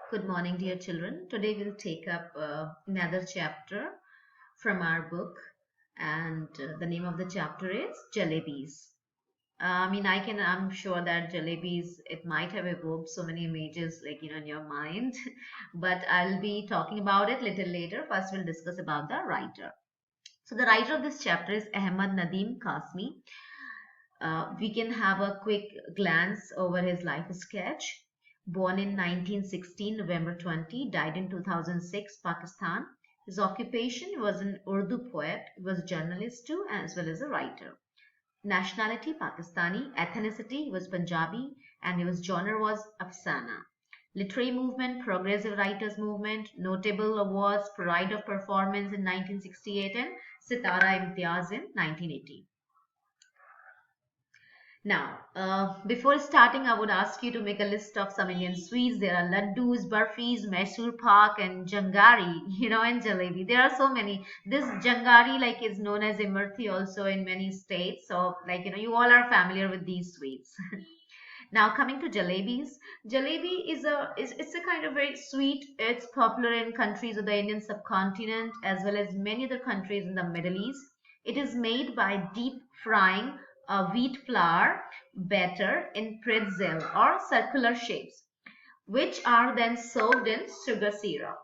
Good morning, dear children. Today we'll take up another chapter from our book, and the name of the chapter is Jalebies. I'm sure that Jalebies, it might have evoked so many images, in your mind, but I'll be talking about it little later. First, we'll discuss about the writer. So, the writer of this chapter is Ahmad Nadeem Kasmi. We can have a quick glance over his life sketch. Born in 1916, November 20, died in 2006, Pakistan. His occupation was an Urdu poet, he was a journalist too, as well as a writer. Nationality Pakistani, ethnicity he was Punjabi, and his genre was Afsana. Literary movement, progressive writers movement, notable awards, Pride of Performance in 1968 and Sitara Imtiaz in 1980. Now, before starting, I would ask you to make a list of some Indian sweets. There are laddus, barfis, Mysore pak, and jangari, and jalebi. There are so many. This jangari, is known as imarthi also in many states. So, you all are familiar with these sweets. Now, coming to jalebis, jalebi it's a kind of very sweet. It's popular in countries of the Indian subcontinent as well as many other countries in the Middle East. It is made by deep frying wheat flour batter in pretzel or circular shapes, which are then served in sugar syrup.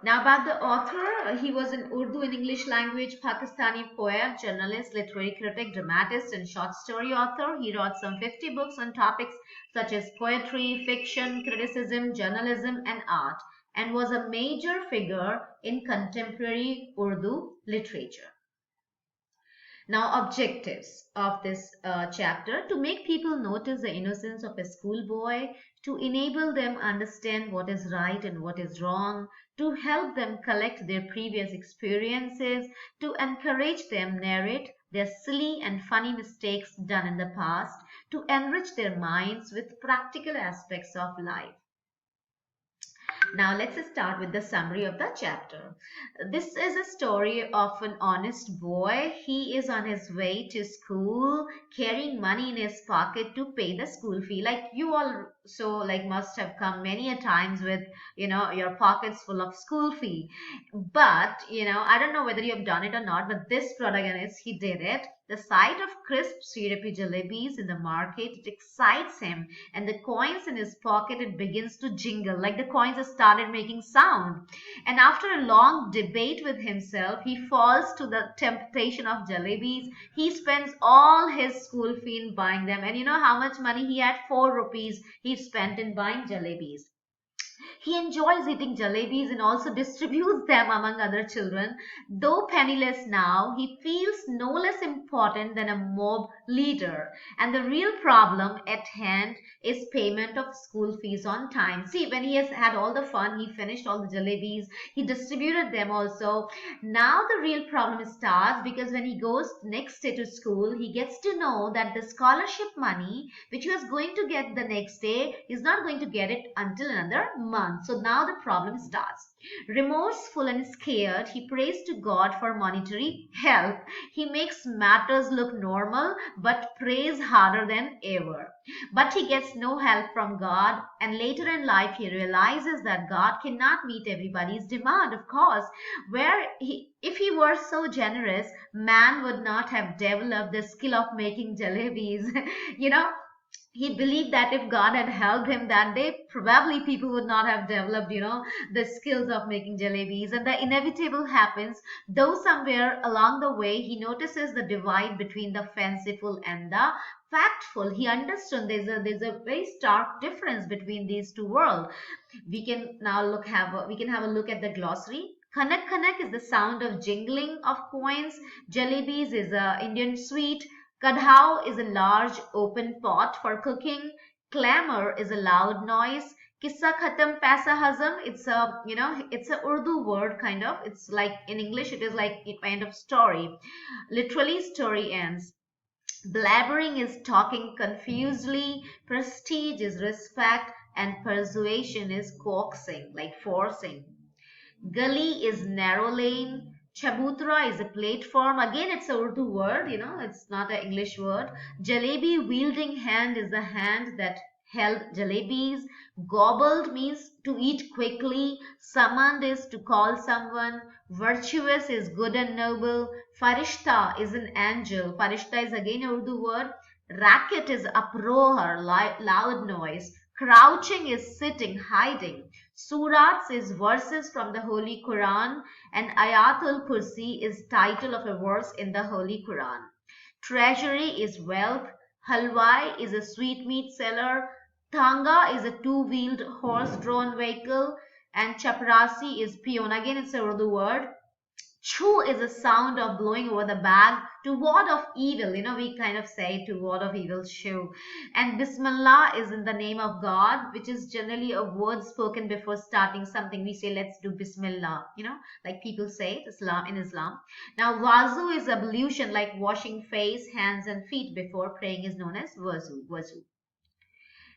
Now, about the author, he was an Urdu and English language Pakistani poet, journalist, literary critic, dramatist, and short story author. He wrote some 50 books on topics such as poetry, fiction, criticism, journalism, and art, and was a major figure in contemporary Urdu literature. Now, objectives of this chapter: to make people notice the innocence of a schoolboy, to enable them understand what is right and what is wrong, to help them collect their previous experiences, to encourage them narrate their silly and funny mistakes done in the past, to enrich their minds with practical aspects of life. Now let's start with the summary of the chapter. This is a story of an honest boy. He is on his way to school, carrying money in his pocket to pay the school fee. Like you all must have come many a times with your pockets full of school fee. But I don't know whether you have done it or not, but this protagonist, he did it. The sight of crisp syrupy jalebis in the market, it excites him, and the coins in his pocket, it begins to jingle, like the coins have started making sound. And after a long debate with himself, he falls to the temptation of jalebis. He spends all his school fee in buying them. And you know how much money he had? 4 rupees he spent in buying jalebis. He enjoys eating jalebis and also distributes them among other children. Though penniless now, he feels no less important than a mob leader. And the real problem at hand is payment of school fees on time. See, when he has had all the fun, he finished all the jalebis, he distributed them also. Now the real problem starts because when he goes next day to school, he gets to know that the scholarship money which he was going to get the next day is not going to get it until another month. So now the problem starts. Remorseful and scared, he prays to God for monetary help. He makes matters look normal but prays harder than ever. But he gets no help from God, and later in life he realizes that God cannot meet everybody's demand, of course. If he were so generous, man would not have developed the skill of making jalebis. you know, he believed that if God had helped him that day, probably people would not have developed, the skills of making jalebis. And the inevitable happens, though somewhere along the way he notices the divide between the fanciful and the factful. He understood there's a very stark difference between these two worlds. We can have a look at the glossary. Kanak kanak is the sound of jingling of coins. Jalebis is a Indian sweet. Kadhao is a large open pot for cooking. Clamor is a loud noise. Kissa khatam paisa hazam. It's a Urdu word kind of. It's like in English, it is like a kind of story. Literally, story ends. Blabbering is talking confusedly. Prestige is respect, and persuasion is coaxing, like forcing. Gully is narrow lane. Chabutra is a platform. Again, it's a Urdu word, it's not an English word. Jalebi wielding hand is the hand that held jalebies. Gobbled means to eat quickly. Summoned is to call someone. Virtuous is good and noble. Farishta is an angel. Farishta is again a Urdu word. Racket is uproar, loud noise. Crouching is sitting, hiding. Surats is verses from the Holy Quran, and Ayatul Kursi is title of a verse in the Holy Quran. Treasury is wealth. Halwai is a sweetmeat seller. Thanga is a two-wheeled horse-drawn vehicle. And chaprasi is peon. Again, it's a Urdu word. Chu is a sound of blowing over the bag to ward off evil. We kind of say to ward off evil, shoo. And Bismillah is in the name of God, which is generally a word spoken before starting something. We say, let's do Bismillah, like people say Islam in Islam. Now, Wazu is ablution, like washing face, hands, and feet before praying is known as Wazu.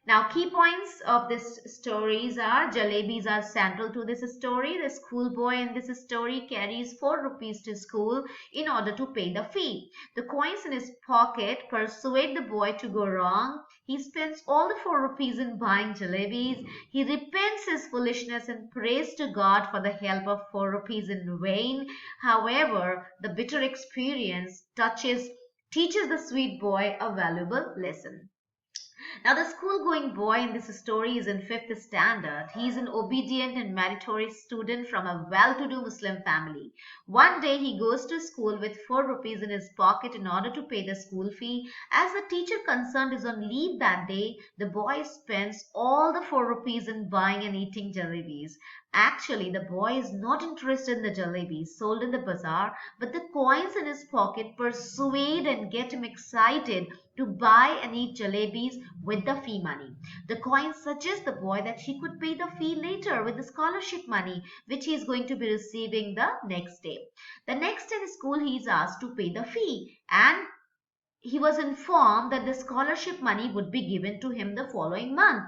Now, key points of this stories are Jalebies are central to this story. The schoolboy in this story carries 4 rupees to school in order to pay the fee. The coins in his pocket persuade the boy to go wrong. He spends all the 4 rupees in buying jalebis. He repents his foolishness and prays to God for the help of 4 rupees in vain. However, the bitter experience teaches the sweet boy a valuable lesson. Now, the school-going boy in this story is in 5th standard. He is an obedient and meritorious student from a well-to-do Muslim family. One day, he goes to school with 4 rupees in his pocket in order to pay the school fee. As the teacher concerned is on leave that day, the boy spends all the 4 rupees in buying and eating jalebis. Actually, the boy is not interested in the jalebis sold in the bazaar, but the coins in his pocket persuade and get him excited to buy and eat jalebis with the fee money. The coins suggest the boy that he could pay the fee later with the scholarship money, which he is going to be receiving the next day. The next day in school, he is asked to pay the fee, and he was informed that the scholarship money would be given to him the following month.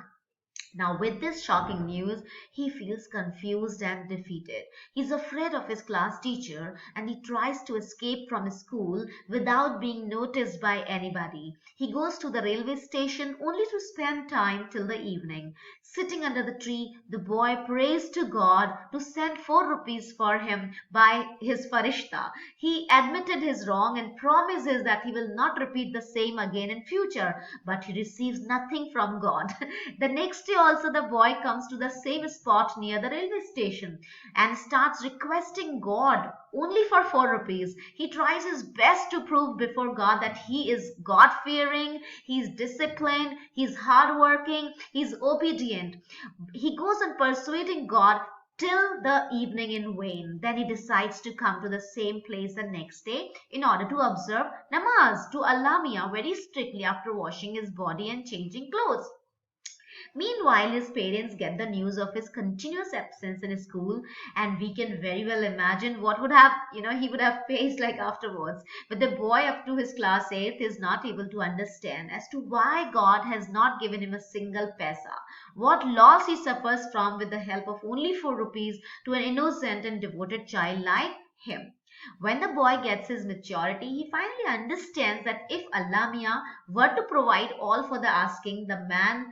Now, with this shocking news, he feels confused and defeated. He's afraid of his class teacher and he tries to escape from school without being noticed by anybody. He goes to the railway station only to spend time till the evening. Sitting under the tree, the boy prays to God to send 4 rupees for him by his farishta. He admitted his wrong and promises that he will not repeat the same again in future, but he receives nothing from God. The next day also the boy comes to the same spot near the railway station and starts requesting God only for 4 rupees. He tries his best to prove before God that he is God-fearing, he's disciplined, he's hardworking, he's obedient. He goes on persuading God till the evening in vain. Then he decides to come to the same place the next day in order to observe namaz to Allah Miah very strictly after washing his body and changing clothes. Meanwhile, his parents get the news of his continuous absence in school, and we can very well imagine what he would have faced like afterwards. But the boy up to his class 8th is not able to understand as to why God has not given him a single paisa. What loss he suffers from with the help of only 4 rupees to an innocent and devoted child like him. When the boy gets his maturity, he finally understands that if Allah Miah were to provide all for the asking, the man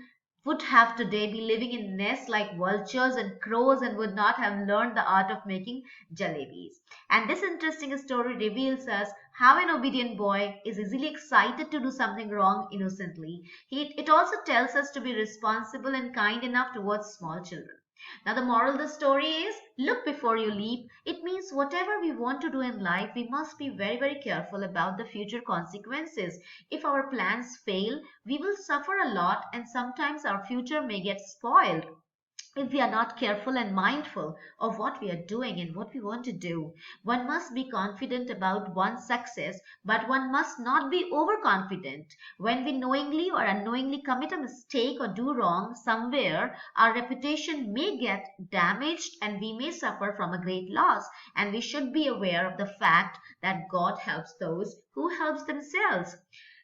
would have today be living in nests like vultures and crows and would not have learned the art of making jalebis. And this interesting story reveals us how an obedient boy is easily excited to do something wrong innocently. It also tells us to be responsible and kind enough towards small children. Now, the moral of the story is look before you leap. It means whatever we want to do in life, we must be very, very careful about the future consequences. If our plans fail, we will suffer a lot, and sometimes our future may get spoiled if we are not careful and mindful of what we are doing and what we want to do. One must be confident about one's success, but one must not be overconfident. When we knowingly or unknowingly commit a mistake or do wrong somewhere, our reputation may get damaged and we may suffer from a great loss. And we should be aware of the fact that God helps those who helps themselves.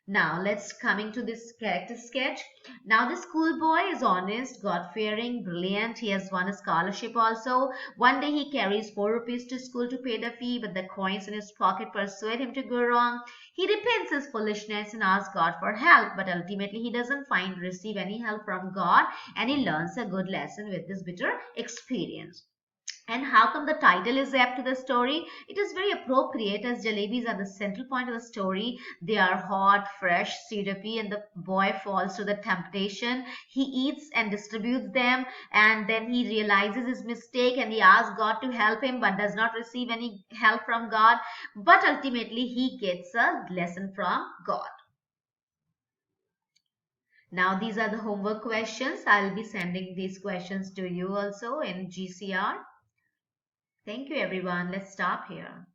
Now let's coming to this character sketch. Now the schoolboy is honest, God-fearing, brilliant. He has won a scholarship also. One day he carries 4 rupees to school to pay the fee, but the coins in his pocket persuade him to go wrong. He repents his foolishness and asks God for help, but ultimately he doesn't find receive any help from God, and he learns a good lesson with this bitter experience. And how come the title is apt to the story? It is very appropriate as jalebis are the central point of the story. They are hot, fresh, syrupy, and the boy falls to the temptation. He eats and distributes them, and then he realizes his mistake and he asks God to help him, but does not receive any help from God. But ultimately, he gets a lesson from God. Now, these are the homework questions. I'll be sending these questions to you also in GCR. Thank you, everyone. Let's stop here.